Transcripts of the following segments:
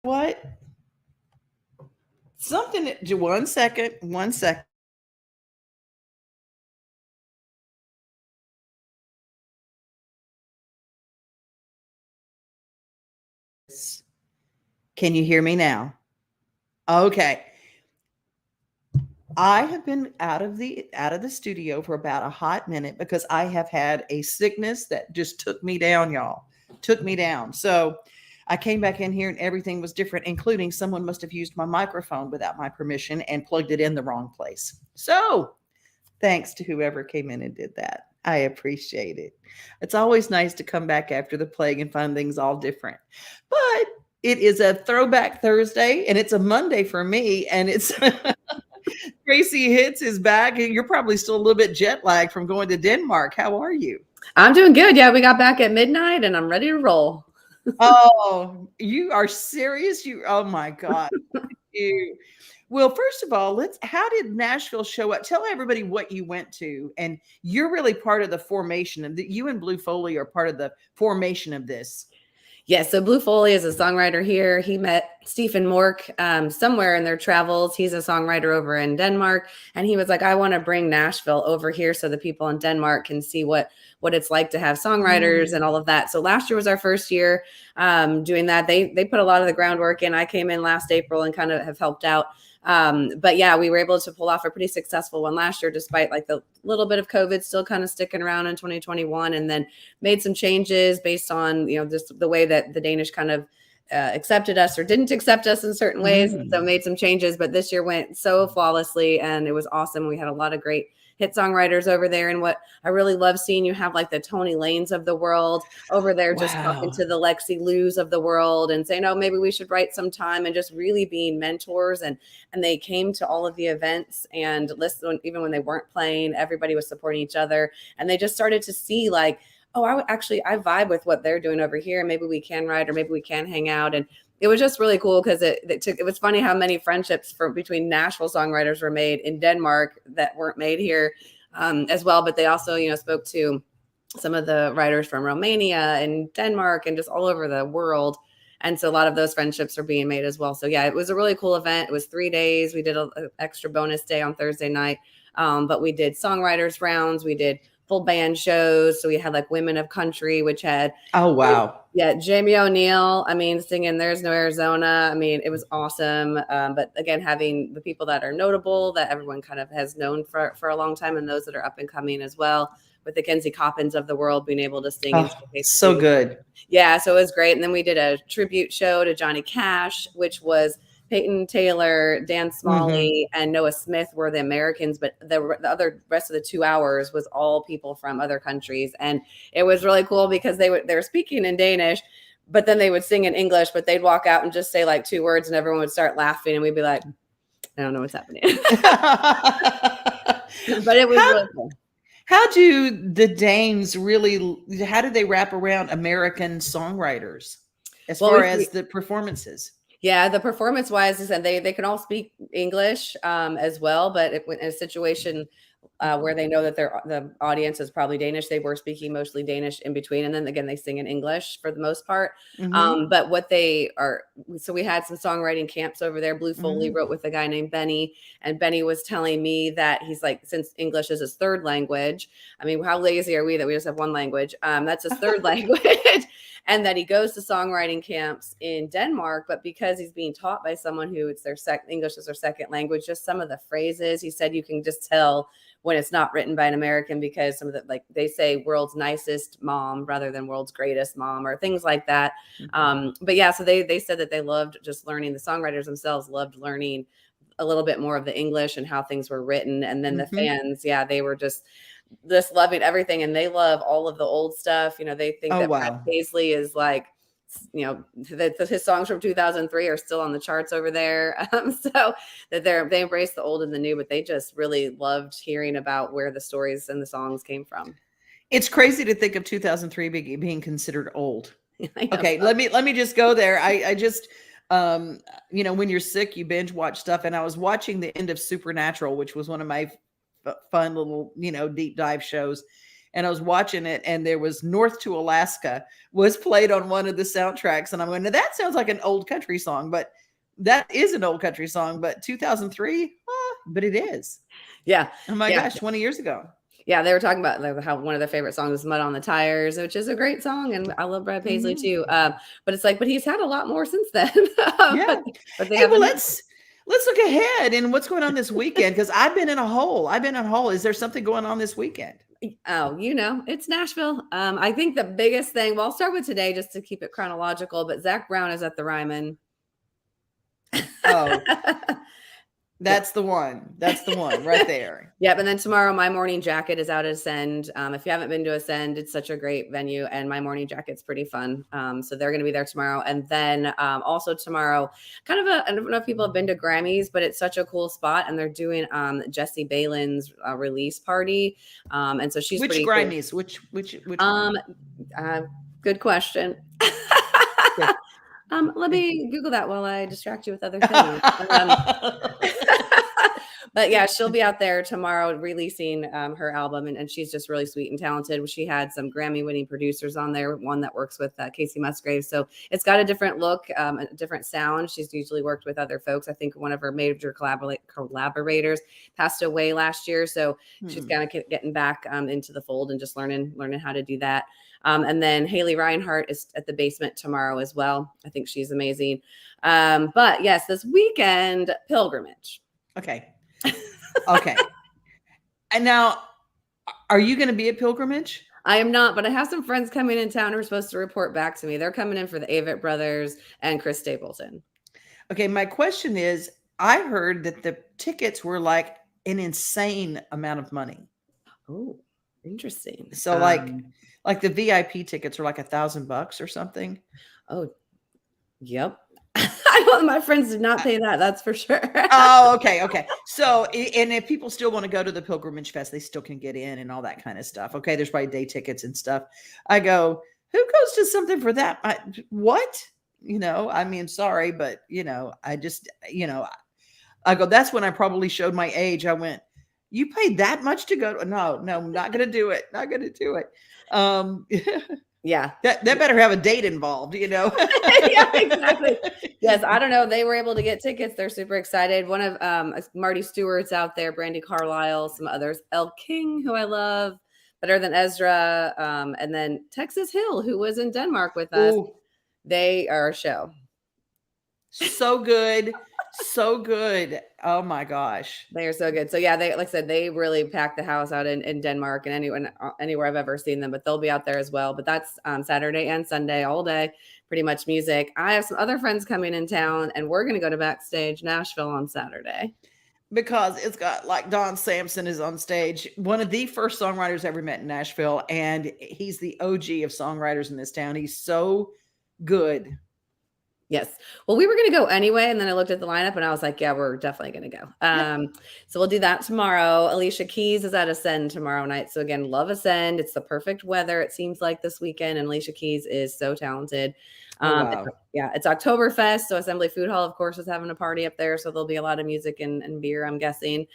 What? Something. 1 second. 1 second. Can you hear me now? Okay. I have been out of the studio for about a hot minute because I have had a sickness that just took me down, y'all. Took me down. So I came back in here and everything was different, including someone must have used my microphone without my permission and plugged it in the wrong place. So thanks to whoever came in and did that. I appreciate it. It's always nice to come back after the plague and find things all different. But it is a Throwback Thursday and it's a Monday for me. And it's Tracie Hitz is back. You're probably still a little bit jet lagged from going to Denmark. How are you? I'm doing good. Yeah, we got back at midnight and I'm ready to roll. Oh, you are serious? Oh my God. Well, first of all, how did Nashville show up? Tell everybody what you went to. And you're really part of the formation, and you and Blue Foley are part of the formation of this. Yeah, so Blue Foley is a songwriter here. He met Stephen Mork somewhere in their travels. He's a songwriter over in Denmark. And he was like, I want to bring Nashville over here so the people in Denmark can see what it's like to have songwriters and all of that. So last year was our first year doing that. They put a lot of the groundwork in. I came in last April and kind of have helped out. But yeah, we were able to pull off a pretty successful one last year, despite like the little bit of COVID still kind of sticking around in 2021, and then made some changes based on, just the way that the Danish kind of accepted us or didn't accept us in certain ways. So made some changes, but this year went so flawlessly and it was awesome. We had a lot of great hit songwriters over there. And what I really love seeing, you have like the Tony Lanes of the world over there, just talking to the Lexi Lou's of the world and saying, oh, maybe we should write some time, and just really being mentors. And they came to all of the events and listened, even when they weren't playing, everybody was supporting each other. And they just started to see like, oh, I vibe with what they're doing over here. Maybe we can write, or maybe we can hang out. And it was just really cool because it was funny how many friendships between Nashville songwriters were made in Denmark that weren't made here as well. But they also, spoke to some of the writers from Romania and Denmark and just all over the world. And so a lot of those friendships are being made as well. So yeah, it was a really cool event. It was 3 days. We did an extra bonus day on Thursday night. But we did songwriters rounds. We did full band shows. So we had like Women of Country, which had Jamie O'Neill, singing There's No Arizona. It was awesome. But again, having the people that are notable that everyone kind of has known for a long time, and those that are up and coming as well, with the Kenzie Coppins of the world being able to sing. So good. Yeah, so it was great. And then we did a tribute show to Johnny Cash, which was Peyton Taylor, Dan Smalley, and Noah Smith were the Americans, but the rest of the 2 hours was all people from other countries. And it was really cool because they were speaking in Danish, but then they would sing in English, but they'd walk out and just say like 2 words and everyone would start laughing and we'd be like, I don't know what's happening. But it was really cool. How do the Danes how do they wrap around American songwriters as far as the performances? Yeah, the performance wise is that they can all speak English as well, but in a situation where they know that the audience is probably Danish. They were speaking mostly Danish in between. And then again, they sing in English for the most part. But what they are, so we had some songwriting camps over there. Blue Foley wrote with a guy named Benny, and Benny was telling me that he's like, since English is his third language, I mean, how lazy are we that we just have one language? That's his third language. And that he goes to songwriting camps in Denmark, but because he's being taught by someone who it's their English is their second language, just some of the phrases, he said you can just tell when it's not written by an American, because some of the, like they say world's nicest mom rather than world's greatest mom, or things like that. But yeah, so they said that they loved just learning, the songwriters themselves loved learning a little bit more of the English and how things were written. And then the fans, yeah, they were just loving everything, and they love all of the old stuff. You know, they think that Brad Paisley is like, you know, that his songs from 2003 are still on the charts over there. So that they embrace the old and the new, but they just really loved hearing about where the stories and the songs came from. It's crazy to think of 2003 being considered old. Okay, let me just go there. I just you know, when you're sick, you binge watch stuff, and I was watching the end of Supernatural, which was one of my fun little, you know, deep dive shows, and I was watching it, and there was North to Alaska was played on one of the soundtracks, and I'm going, now that sounds like an old country song, but that is an old country song, but 2003, but it is. Yeah. Oh my gosh, 20 years ago. Yeah, they were talking about like how one of their favorite songs is Mud on the Tires, which is a great song. And I love Brad Paisley too. But it's like, but he's had a lot more since then. Yeah. But hey, well, let's look ahead and what's going on this weekend, because I've been in a hole. Is there something going on this weekend? Oh, you know, it's Nashville. I think the biggest thing, well, I'll start with today just to keep it chronological, but Zach Brown is at the Ryman. Oh, that's the one. That's the one right there. Yep. And then tomorrow, My Morning Jacket is out at Ascend. If you haven't been to Ascend, it's such a great venue, and My Morning Jacket's pretty fun. So they're going to be there tomorrow. And then also tomorrow, I don't know if people have been to Grammys, but it's such a cool spot. And they're doing Jessie Balin's release party. And so she's which pretty Grammys? Cool. Which Good question. Let me Google that while I distract you with other things. But yeah, she'll be out there tomorrow releasing her album, and she's just really sweet and talented. She had some Grammy-winning producers on there, one that works with Casey Musgraves. So it's got a different look, a different sound. She's usually worked with other folks. I think one of her major collaborators passed away last year, so she's kind of getting back into the fold and just learning how to do that. And then Haley Reinhart is at the Basement tomorrow as well. I think she's amazing. But yes, this weekend, Pilgrimage. Okay. Okay. And now, are you going to be at Pilgrimage? I am not, but I have some friends coming in town who are supposed to report back to me. They're coming in for the Avett Brothers and Chris Stapleton. Okay. My question is, I heard that the tickets were like an insane amount of money. Oh, interesting. So like the VIP tickets are like $1,000 or something. Oh, yep. My friends did not pay that. That's for sure. Oh, okay. So, and if people still want to go to the Pilgrimage Fest, they still can get in and all that kind of stuff. Okay. There's probably day tickets and stuff. I go, who goes to something for that? What? You know, I mean, sorry, but you know, I just, you know, I go, that's when I probably showed my age. I went, you paid that much to go? No, I'm not going to do it. Not going to do it. Yeah. That better have a date involved, you know? Yeah, exactly. Yes. I don't know. They were able to get tickets. They're super excited. One of Marty Stewart's out there, Brandy Carlisle, some others, Elle King, who I love, Better Than Ezra. And then Texas Hill, who was in Denmark with us. Ooh. They are a show. So good. So good. Oh my gosh. They are so good. So yeah, they, like I said, they really packed the house out in Denmark and anywhere I've ever seen them, but they'll be out there as well. But that's Saturday and Sunday all day, pretty much music. I have some other friends coming in town, and we're going to go to Backstage Nashville on Saturday. Because it's got, like, Don Sampson is on stage, one of the first songwriters I ever met in Nashville. And he's the OG of songwriters in this town. He's so good. Yes. Well, we were going to go anyway. And then I looked at the lineup and I was like, yeah, we're definitely going to go. So we'll do that tomorrow. Alicia Keys is at Ascend tomorrow night. So again, love Ascend. It's the perfect weather, it seems like, this weekend. And Alicia Keys is so talented. Wow. It's Oktoberfest. So Assembly Food Hall, of course, is having a party up there. So there'll be a lot of music and beer, I'm guessing.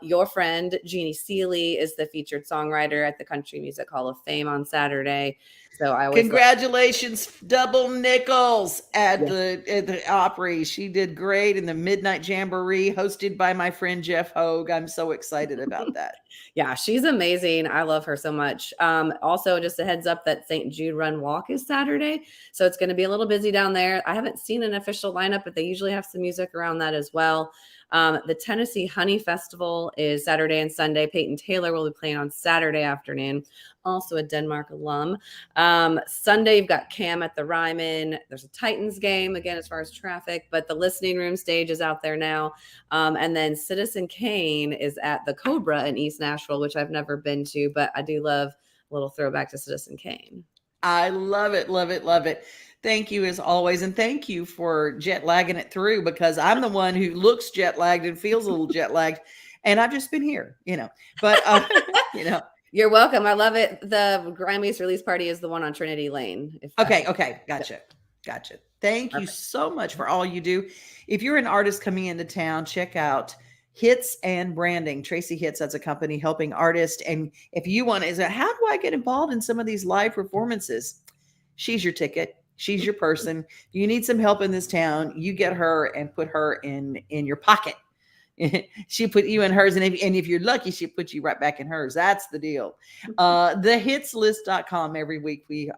Your friend, Jeannie Seeley, is the featured songwriter at the Country Music Hall of Fame on Saturday. So I always congratulations, double nickels at the Opry. She did great in the Midnight Jamboree, hosted by my friend Jeff Hogue. I'm so excited about that. Yeah, she's amazing. I love her so much. Also, just a heads up that St. Jude Run Walk is Saturday, so it's going to be a little busy down there. I haven't seen an official lineup, but they usually have some music around that as well. The Tennessee Honey Festival is Saturday and Sunday. Peyton Taylor will be playing on Saturday afternoon, also a Denmark alum. Sunday, you've got Cam at the Ryman. There's a Titans game, again, as far as traffic, but the listening room stage is out there now. And then Citizen Kane is at the Cobra in East Nashville, which I've never been to, but I do love a little throwback to Citizen Kane. I love it, love it, love it. Thank you as always. And thank you for jet lagging it through, because I'm the one who looks jet lagged and feels a little jet lagged. And I've just been here, but, You're welcome. I love it. The Grammys release party is the one on Trinity Lane. Okay. Gotcha. Thank you so much for all you do. If you're an artist coming into town, check out Hitz and Branding. Tracie Hitz, that's a company helping artists. And if you want to, how do I get involved in some of these live performances? She's your ticket. She's your person. You need some help in this town, you get her and put her in your pocket. She put you in hers, and if you're lucky, she put you right back in hers. That's the deal. Thehitslist.com. Every week we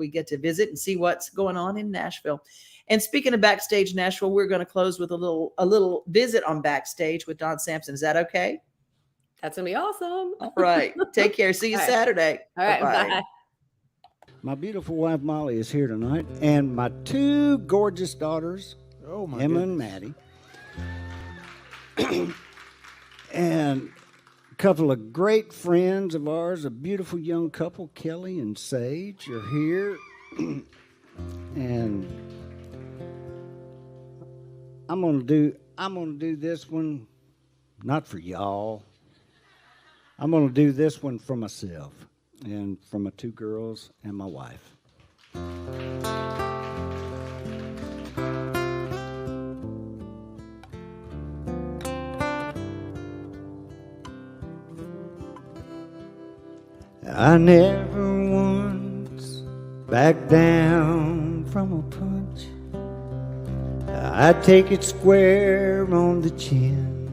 get to visit and see what's going on in Nashville. And speaking of Backstage Nashville, we're going to close with a little visit on Backstage with Don Sampson. Is that okay? That's gonna be awesome. All right. Take care. See you Saturday. All right. Bye-bye. Bye. My beautiful wife Molly is here tonight, and my two gorgeous daughters, Emma and Maddie, and a couple of great friends of ours, a beautiful young couple, Kelly and Sage, are here, and I'm gonna do this one, not for y'all. I'm gonna do this one for myself and for my two girls and my wife. I never once backed down from a punch. I take it square on the chin.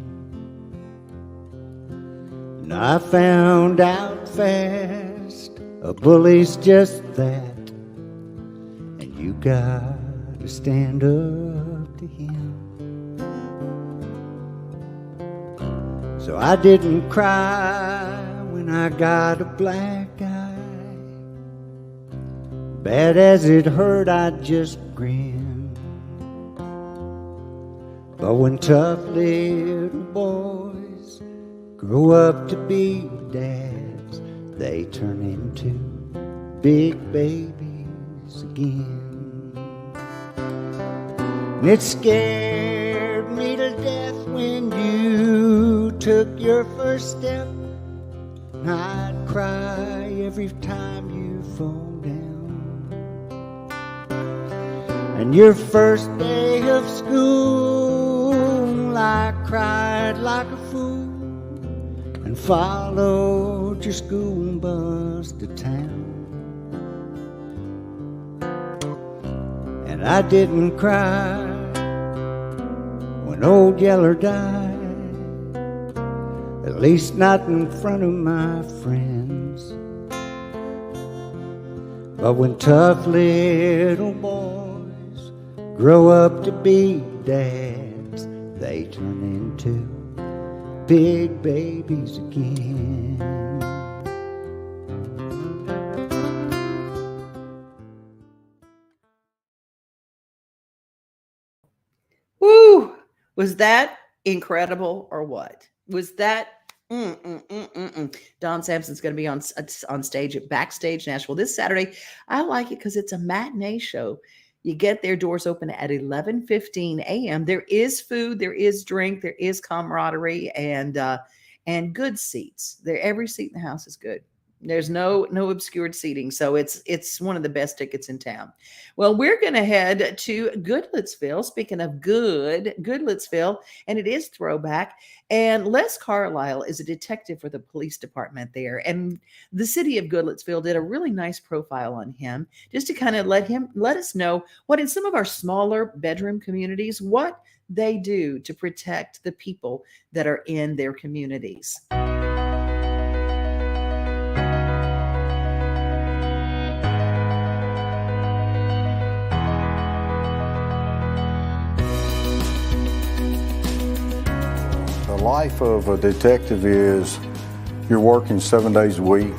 And I found out fast a bully's just that, and you gotta stand up to him. So I didn't cry when I got a black eye. Bad as it hurt, I just grinned. But when tough little boys grow up to be dads, they turn into big babies again. And it scared me to death when you took your first step. And I'd cry every time you fall down. And your first day of school, I cried like a fool and followed your school bus to town. And I didn't cry when Old Yeller died, at least not in front of my friends. But when tough little boys grow up to be dads, they turn into big babies again. Woo! Was that incredible or what? Was that Don Sampson's going to be on stage at Backstage Nashville this Saturday. I like it because it's a matinee show. You get there, doors open at 11:15 a.m. There is food, there is drink, there is camaraderie, and good seats. There, every seat in the house is good. There's no obscured seating, so it's one of the best tickets in town. Well, we're going to head to Goodlettsville. Speaking of Goodlettsville, and it is Throwback. And Les Carlisle is a detective for the police department there, and the city of Goodlettsville did a really nice profile on him, just to kind of let us know what in some of our smaller bedroom communities, what they do to protect the people that are in their communities. The life of a detective is you're working 7 days a week.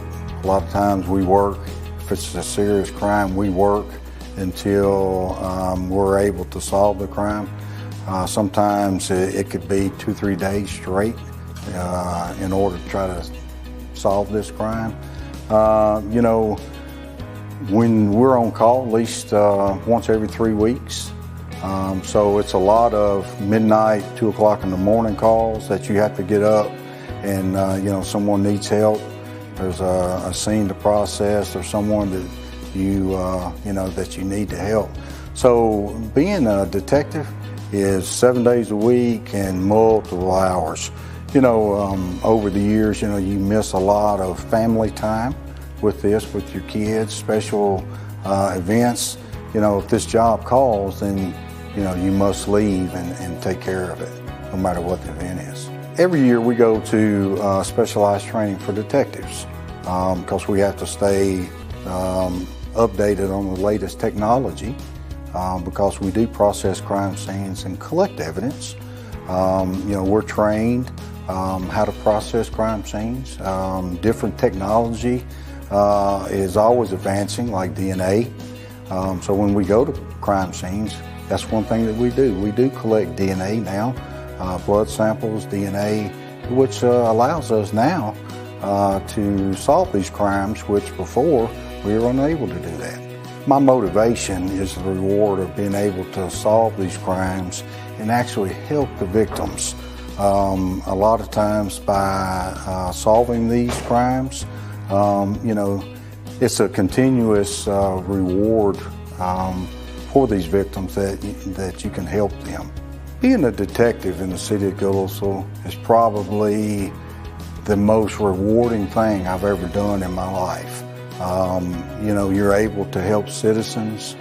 A lot of times we work, if it's a serious crime, we work until we're able to solve the crime. Sometimes it could be 2-3 days straight in order to try to solve this crime. You know, when we're on call, at least once every 3 weeks. So it's a lot of midnight, 2 o'clock in the morning calls that you have to get up and, you know, someone needs help. There's a scene to process or someone that you know, that you need to help. So being a detective is 7 days a week and multiple hours. You know, over the years, you know, you miss a lot of family time with this, with your kids, special events. You know, if this job calls, then you know, you must leave and take care of it, no matter what the event is. Every year we go to specialized training for detectives because we have to stay updated on the latest technology because we do process crime scenes and collect evidence. You know, we're trained how to process crime scenes. Different technology is always advancing, like DNA. So when we go to crime scenes, that's one thing that we do. We do collect DNA now, blood samples, DNA, which allows us now to solve these crimes, which before we were unable to do that. My motivation is the reward of being able to solve these crimes and actually help the victims. A lot of times by solving these crimes, you know, it's a continuous reward for these victims that you can help them. Being a detective in the city of Goodlettsville is probably the most rewarding thing I've ever done in my life. You know, you're able to help citizens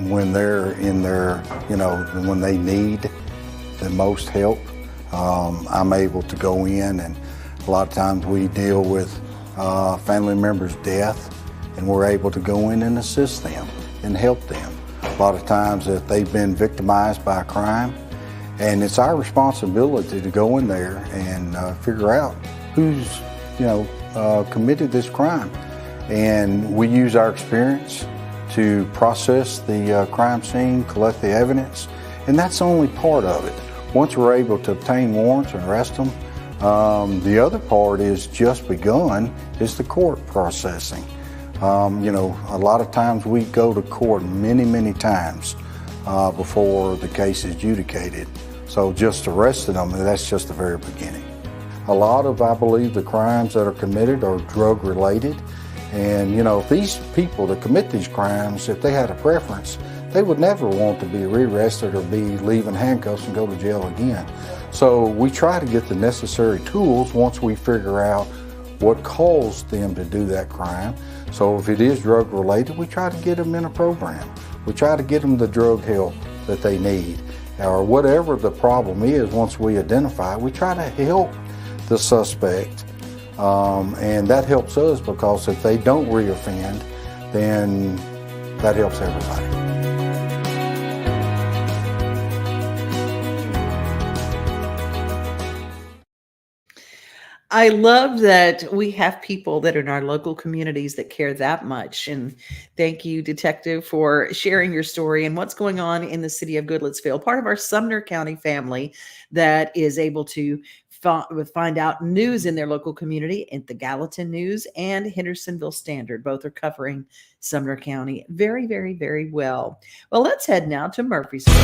when they're in their, you know, when they need the most help. I'm able to go in, and a lot of times we deal with family members' death, and we're able to go in and assist them and help them. A lot of times that they've been victimized by a crime, and it's our responsibility to go in there and figure out who's, you know, committed this crime. And we use our experience to process the crime scene, collect the evidence, and that's only part of it. Once we're able to obtain warrants and arrest them, the other part is just begun, is the court processing. You know, a lot of times we go to court many times before the case is adjudicated. So just arresting them, that's just the very beginning. A lot of, I believe, the crimes that are committed are drug related. And, you know, if these people that commit these crimes, if they had a preference, they would never want to be rearrested or be leaving handcuffs and go to jail again. So we try to get the necessary tools once we figure out what caused them to do that crime. So if it is drug related, we try to get them in a program. We try to get them the drug help that they need, or whatever the problem is. Once we identify, we try to help the suspect, and that helps us because if they don't reoffend, then that helps everybody. I love that we have people that are in our local communities that care that much. And thank you, Detective, for sharing your story and what's going on in the city of Goodlettsville, part of our Sumner County family that is able to find out news in their local community at the Gallatin News and Hendersonville Standard. Both are covering Sumner County very, very, very well. Well, let's head now to Murfreesboro.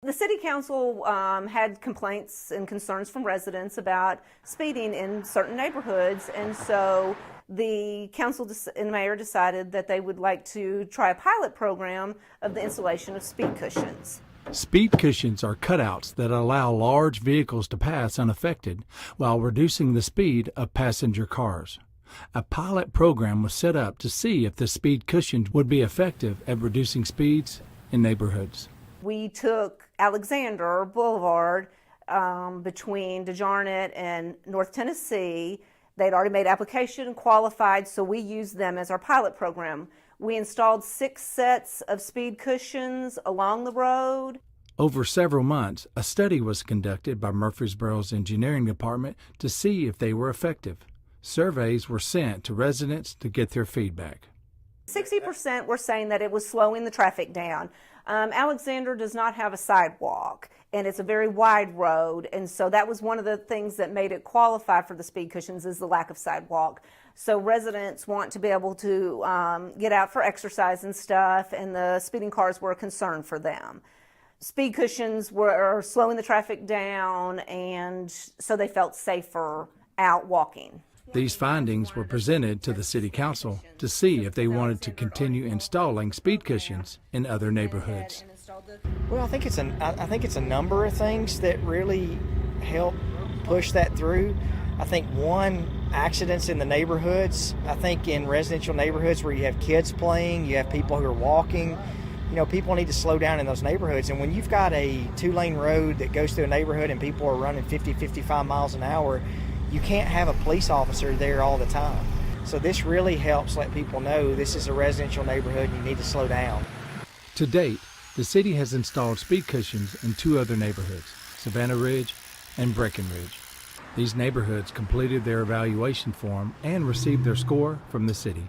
The city council had complaints and concerns from residents about speeding in certain neighborhoods, and so the council and mayor decided that they would like to try a pilot program of the installation of speed cushions. Speed cushions are cutouts that allow large vehicles to pass unaffected while reducing the speed of passenger cars. A pilot program was set up to see if the speed cushions would be effective at reducing speeds in neighborhoods. We took Alexander Boulevard between DeJarnette and North Tennessee. They'd already made application and qualified, so we used them as our pilot program. We installed 6 sets of speed cushions along the road. Over several months, a study was conducted by Murfreesboro's engineering department to see if they were effective. Surveys were sent to residents to get their feedback. 60% were saying that it was slowing the traffic down. Alexander does not have a sidewalk, and it's a very wide road, and so that was one of the things that made it qualify for the speed cushions is the lack of sidewalk. So residents want to be able to get out for exercise and stuff, and the speeding cars were a concern for them. Speed cushions were slowing the traffic down, and so they felt safer out walking. These findings were presented to the City Council to see if they wanted to continue installing speed cushions in other neighborhoods. Well, I think it's a number of things that really help push that through. I think one, accidents in the neighborhoods. I think in residential neighborhoods where you have kids playing, you have people who are walking, people need to slow down in those neighborhoods. And when you've got a 2-lane road that goes through a neighborhood and people are running 50, 55 miles an hour, you can't have a police officer there all the time. So this really helps let people know this is a residential neighborhood and you need to slow down. To date, the city has installed speed cushions in 2 other neighborhoods, Savannah Ridge and Breckenridge. These neighborhoods completed their evaluation form and received their score from the city.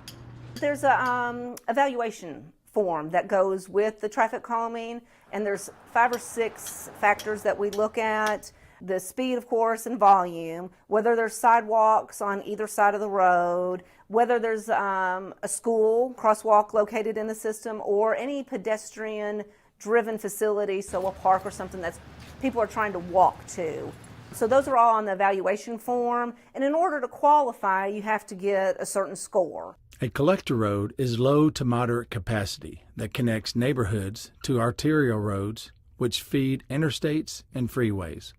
There's a evaluation form that goes with the traffic calming, and there's 5 or 6 factors that we look at. The speed, of course, and volume, whether there's sidewalks on either side of the road, whether there's a school crosswalk located in the system, or any pedestrian-driven facility, so a park or something that people are trying to walk to. So those are all on the evaluation form, and in order to qualify, you have to get a certain score. A collector road is low to moderate capacity that connects neighborhoods to arterial roads which feed interstates and freeways.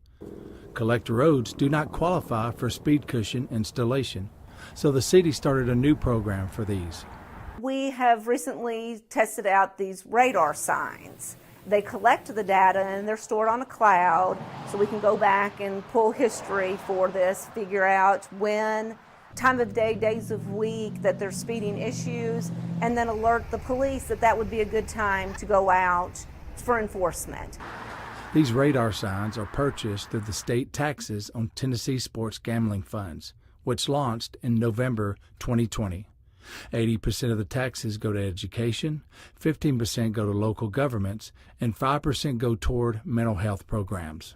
Collector roads do not qualify for speed cushion installation, so the city started a new program for these. We have recently tested out these radar signs. They collect the data and they're stored on a cloud, so we can go back and pull history for this, figure out when, time of day, days of week that there's speeding issues, and then alert the police that that would be a good time to go out for enforcement. These radar signs are purchased through the state taxes on Tennessee sports gambling funds, which launched in November 2020. 80% of the taxes go to education, 15% go to local governments, and 5% go toward mental health programs.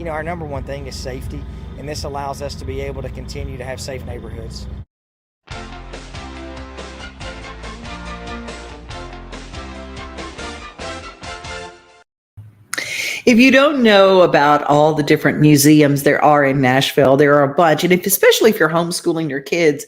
Our number one thing is safety, and this allows us to be able to continue to have safe neighborhoods. If you don't know about all the different museums there are in Nashville, there are a bunch. And especially if you're homeschooling your kids,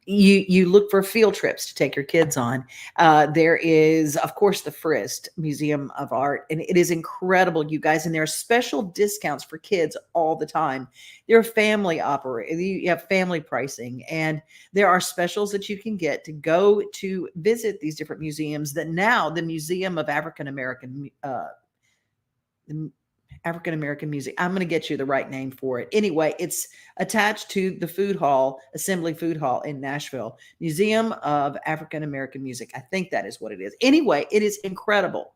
you look for field trips to take your kids on. There is, of course, the Frist Museum of Art, and it is incredible, you guys. And there are special discounts for kids all the time. They're you have family pricing, and there are specials that you can get to go to visit these different museums. That now the Museum of African American Music. I'm going to get you the right name for it. Anyway, it's attached to the Assembly Food Hall in Nashville. Museum of African American Music. I think that is what it is. Anyway, it is incredible.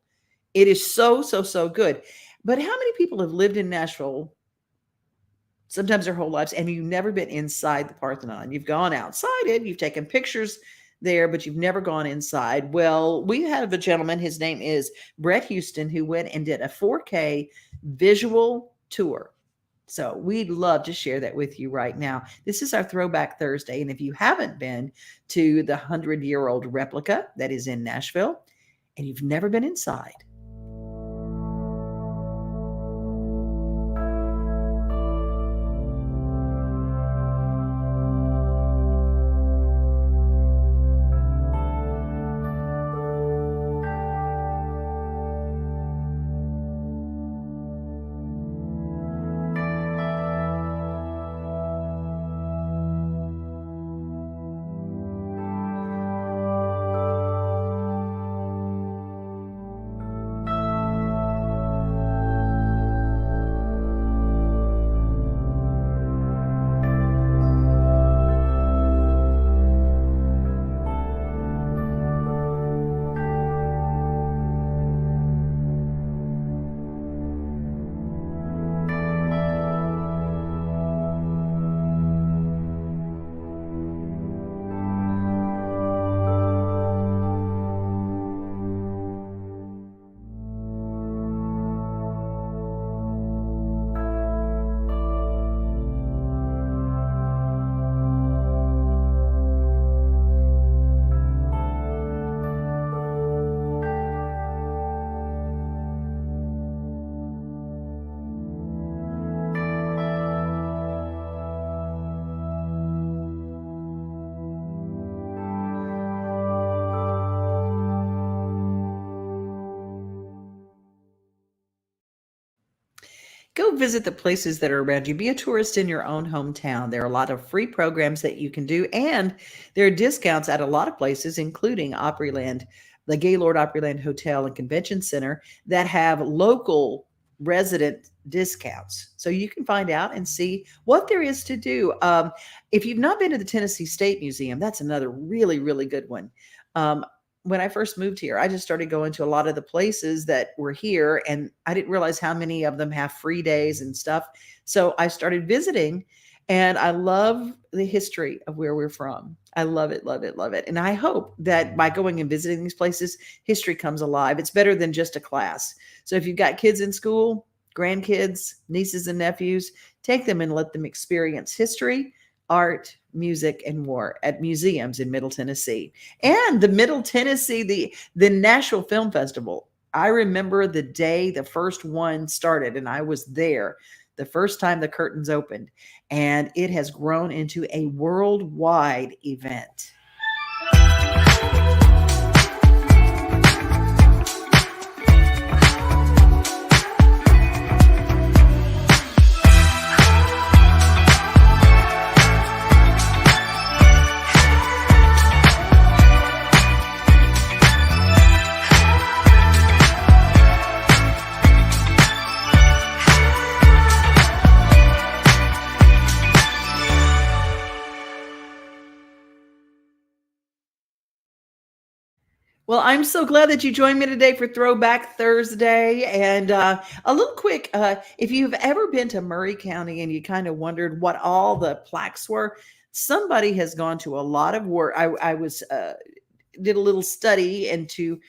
It is so, so, so good. But how many people have lived in Nashville sometimes their whole lives, and you've never been inside the Parthenon. You've gone outside it, you've taken pictures there, but you've never gone inside. Well, we have a gentleman, his name is Brett Houston, who went and did a 4K visual tour. So we'd love to share that with you right now. This is our Throwback Thursday. And if you haven't been to the 100-year-old replica that is in Nashville, and you've never been inside, go visit the places that are around you. Be a tourist in your own hometown. There are a lot of free programs that you can do, and there are discounts at a lot of places, including Opryland, the Gaylord Opryland Hotel and Convention Center, that have local resident discounts. So you can find out and see what there is to do. If you've not been to the Tennessee State Museum, that's another really, really good one. When I first moved here, I just started going to a lot of the places that were here, and I didn't realize how many of them have free days and stuff. So I started visiting, and I love the history of where we're from. I love it, love it, love it. And I hope that by going and visiting these places, history comes alive. It's better than just a class. So if you've got kids in school, grandkids, nieces and nephews, take them and let them experience history, art, music, and more at museums in Middle Tennessee. And the Middle Tennessee, the Nashville Film Festival. I remember the day the first one started, and I was there the first time the curtains opened, and it has grown into a worldwide event. Well, I'm so glad that you joined me today for Throwback Thursday. And a little quick, if you've ever been to Murray County and you kind of wondered what all the plaques were, somebody has gone to a lot of work. I did a little study into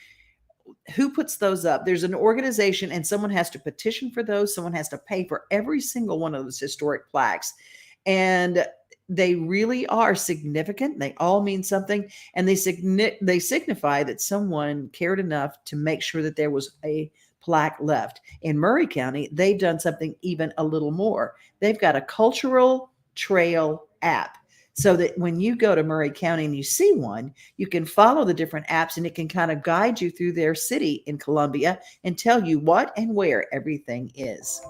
who puts those up. There's an organization, and someone has to petition for those. Someone has to pay for every single one of those historic plaques. And they really are significant. They all mean something, and they signify that someone cared enough to make sure that there was a plaque left. In Murray County, they've done something even a little more. They've got a cultural trail app, so that when you go to Murray County and you see one, you can follow the different apps, and it can kind of guide you through their city in Columbia and tell you what and where everything is.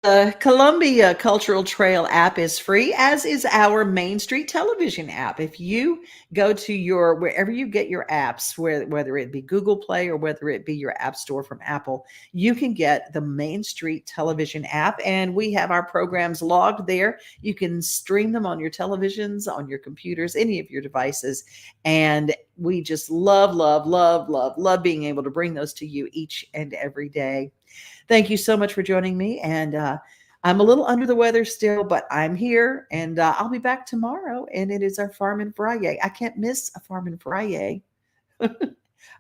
The Columbia Cultural Trail app is free, as is our Main Street Television app. If you go to your wherever you get your apps, whether it be Google Play or whether it be your app store from Apple, you can get the Main Street Television app, and we have our programs logged there. You can stream them on your televisions, on your computers, any of your devices, and we just love being able to bring those to you each and every day. Thank you so much for joining me. And I'm a little under the weather still, but I'm here, and I'll be back tomorrow. And it is our Farmin' Friday. I can't miss a Farmin' Friday. I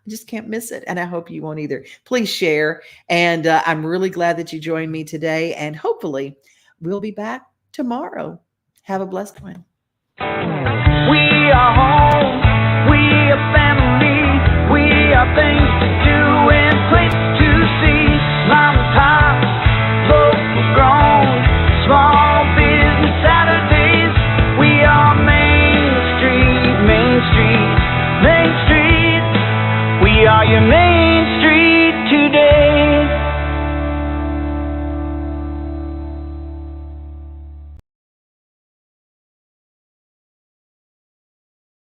just can't miss it. And I hope you won't either. Please share. And I'm really glad that you joined me today. And hopefully we'll be back tomorrow. Have a blessed one. We are home.